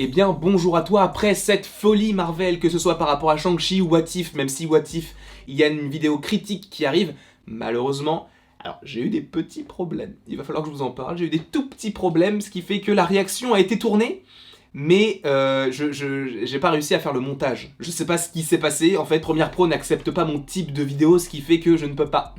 Eh bien bonjour à toi, après cette folie Marvel, que ce soit par rapport à Shang-Chi ou What If, même si What If, il y a une vidéo critique qui arrive, malheureusement, alors j'ai eu des petits problèmes, il va falloir que je vous en parle, j'ai eu des tout petits problèmes, ce qui fait que la réaction a été tournée, mais j'ai pas réussi à faire le montage. Je sais pas ce qui s'est passé, en fait Premiere Pro n'accepte pas mon type de vidéo, ce qui fait que je ne peux pas...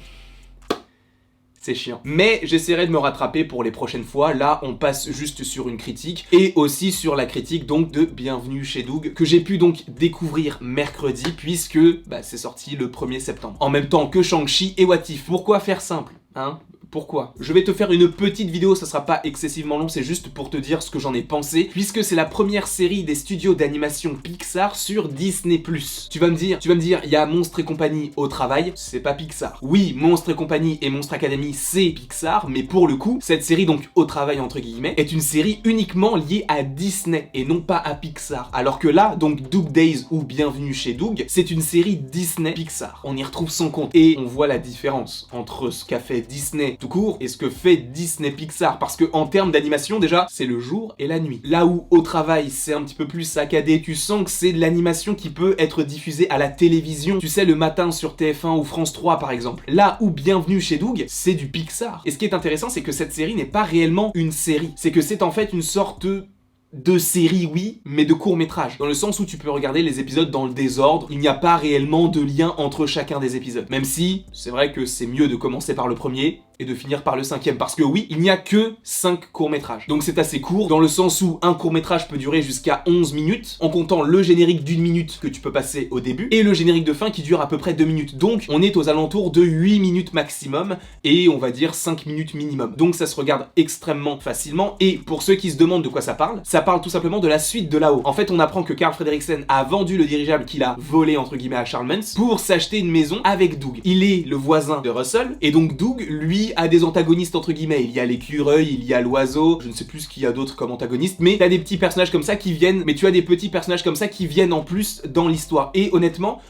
C'est chiant. Mais j'essaierai de me rattraper pour les prochaines fois. Là, on passe juste sur une critique et aussi sur la critique donc de Bienvenue chez Doug que j'ai pu donc découvrir mercredi puisque c'est sorti le 1er septembre. En même temps que Shang-Chi et What If. Pourquoi faire simple, hein ? Pourquoi ? Je vais te faire une petite vidéo, ça sera pas excessivement long, c'est juste pour te dire ce que j'en ai pensé, puisque c'est la première série des studios d'animation Pixar sur Disney+. Tu vas me dire, il y a Monstres et compagnie au travail, c'est pas Pixar. Oui, Monstres et compagnie et Monstres Academy, c'est Pixar, mais pour le coup, cette série donc au travail entre guillemets, est une série uniquement liée à Disney et non pas à Pixar. Alors que là, donc Doug Days ou Bienvenue chez Doug, c'est une série Disney Pixar. On y retrouve son compte et on voit la différence entre ce qu'a fait Disney tout court et ce que fait Disney Pixar, parce que en termes d'animation déjà c'est le jour et la nuit. Là où au travail c'est un petit peu plus saccadé, tu sens que c'est de l'animation qui peut être diffusée à la télévision, tu sais, le matin sur TF1 ou France 3 par exemple. Là où Bienvenue chez Doug, c'est du Pixar. Et ce qui est intéressant, c'est que cette série n'est pas réellement une série, c'est que c'est en fait une sorte de série, oui, mais de court-métrage. Dans le sens où tu peux regarder les épisodes dans le désordre, il n'y a pas réellement de lien entre chacun des épisodes. Même si, c'est vrai que c'est mieux de commencer par le premier et de finir par le 5e, parce que oui, il n'y a que 5 courts-métrages. Donc c'est assez court, dans le sens où un court-métrage peut durer jusqu'à 11 minutes, en comptant le générique d'1 minute que tu peux passer au début, et le générique de fin qui dure à peu près 2 minutes. Donc on est aux alentours de 8 minutes maximum, et on va dire 5 minutes minimum. Donc ça se regarde extrêmement facilement, et pour ceux qui se demandent de quoi ça parle tout simplement de la suite de là-haut. En fait, on apprend que Carl Fredricksen a vendu le dirigeable qu'il a volé entre guillemets à Charles Mance pour s'acheter une maison avec Doug. Il est le voisin de Russell, et donc Doug, lui, a des antagonistes entre guillemets. Il y a l'écureuil, il y a l'oiseau, je ne sais plus ce qu'il y a d'autre comme antagoniste, mais t'as des petits personnages comme ça qui viennent, mais tu as des petits personnages comme ça qui viennent en plus dans l'histoire. Et honnêtement,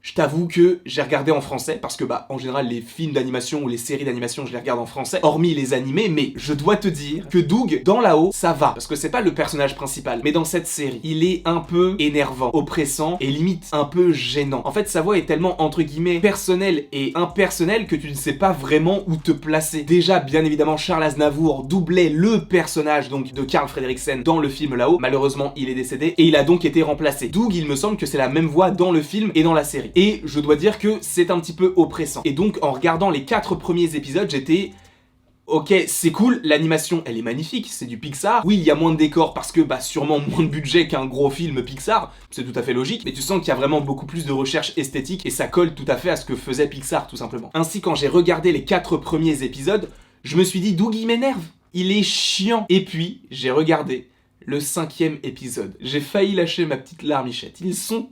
je t'avoue que j'ai regardé en français, parce que en général les films d'animation ou les séries d'animation je les regarde en français, hormis les animés, mais je dois te dire que Doug, dans là-haut, ça va, parce que c'est pas le personnage principal, mais dans cette série, il est un peu énervant, oppressant, et limite un peu gênant. En fait, sa voix est tellement, entre guillemets, personnelle et impersonnelle que tu ne sais pas vraiment où te placer. Déjà, bien évidemment, Charles Aznavour doublait le personnage donc de Carl Fredricksen dans le film là-haut, malheureusement il est décédé, et il a donc été remplacé. Doug, il me semble que c'est la même voix dans le film et dans la série. Et je dois dire que c'est un petit peu oppressant. Et donc, en regardant les 4 premiers épisodes, j'étais... Ok, c'est cool, l'animation, elle est magnifique, c'est du Pixar. Oui, il y a moins de décors parce que, sûrement moins de budget qu'un gros film Pixar, c'est tout à fait logique, mais tu sens qu'il y a vraiment beaucoup plus de recherche esthétique et ça colle tout à fait à ce que faisait Pixar, tout simplement. Ainsi, quand j'ai regardé les 4 premiers épisodes, je me suis dit, Doug, il m'énerve, il est chiant. Et puis, j'ai regardé le 5e épisode. J'ai failli lâcher ma petite larmichette. Ils sont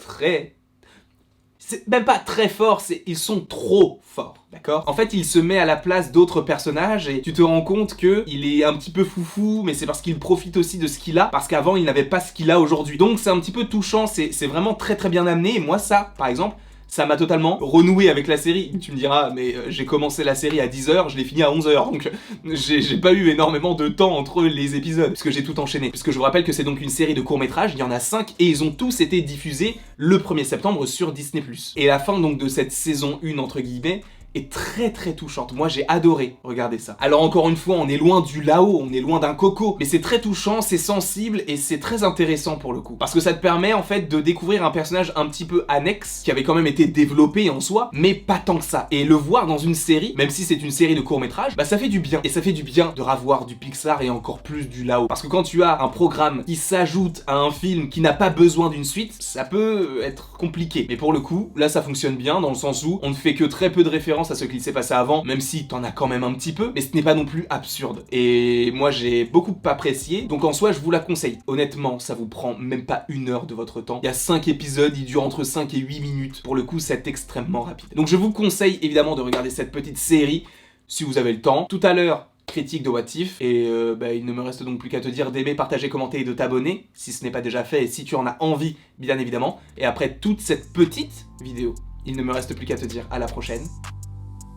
c'est même pas très fort, ils sont trop forts, d'accord ? En fait, il se met à la place d'autres personnages et tu te rends compte que il est un petit peu foufou, mais c'est parce qu'il profite aussi de ce qu'il a, parce qu'avant, il n'avait pas ce qu'il a aujourd'hui. Donc c'est un petit peu touchant, c'est vraiment très très bien amené, et moi ça, par exemple, ça m'a totalement renoué avec la série. Tu me diras, mais j'ai commencé la série à 10h, je l'ai fini à 11h, donc j'ai pas eu énormément de temps entre les épisodes, puisque j'ai tout enchaîné. Puisque je vous rappelle que c'est donc une série de courts-métrages, il y en a 5, et ils ont tous été diffusés le 1er septembre sur Disney+. Et la fin donc de cette saison 1, entre guillemets, est très très touchante. Moi j'ai adoré regarder ça. Alors encore une fois, on est loin du là-haut, on est loin d'un Coco, mais c'est très touchant, c'est sensible et c'est très intéressant pour le coup. Parce que ça te permet en fait de découvrir un personnage un petit peu annexe, qui avait quand même été développé en soi, mais pas tant que ça. Et le voir dans une série, même si c'est une série de courts-métrages, ça fait du bien. Et ça fait du bien de revoir du Pixar et encore plus du là-haut. Parce que quand tu as un programme qui s'ajoute à un film qui n'a pas besoin d'une suite, ça peut être compliqué. Mais pour le coup, là ça fonctionne bien dans le sens où on ne fait que très peu de références à ce qu'il s'est passé avant, même si t'en as quand même un petit peu, mais ce n'est pas non plus absurde. Et moi j'ai beaucoup apprécié, donc en soi je vous la conseille. Honnêtement, ça vous prend même pas 1 heure de votre temps. Il y a 5 épisodes, ils durent entre 5 et 8 minutes. Pour le coup, c'est extrêmement rapide. Donc je vous conseille évidemment de regarder cette petite série, si vous avez le temps. Tout à l'heure, critique de What If, et il ne me reste donc plus qu'à te dire d'aimer, partager, commenter et de t'abonner, si ce n'est pas déjà fait, et si tu en as envie, bien évidemment. Et après toute cette petite vidéo, il ne me reste plus qu'à te dire à la prochaine,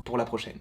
pour la prochaine.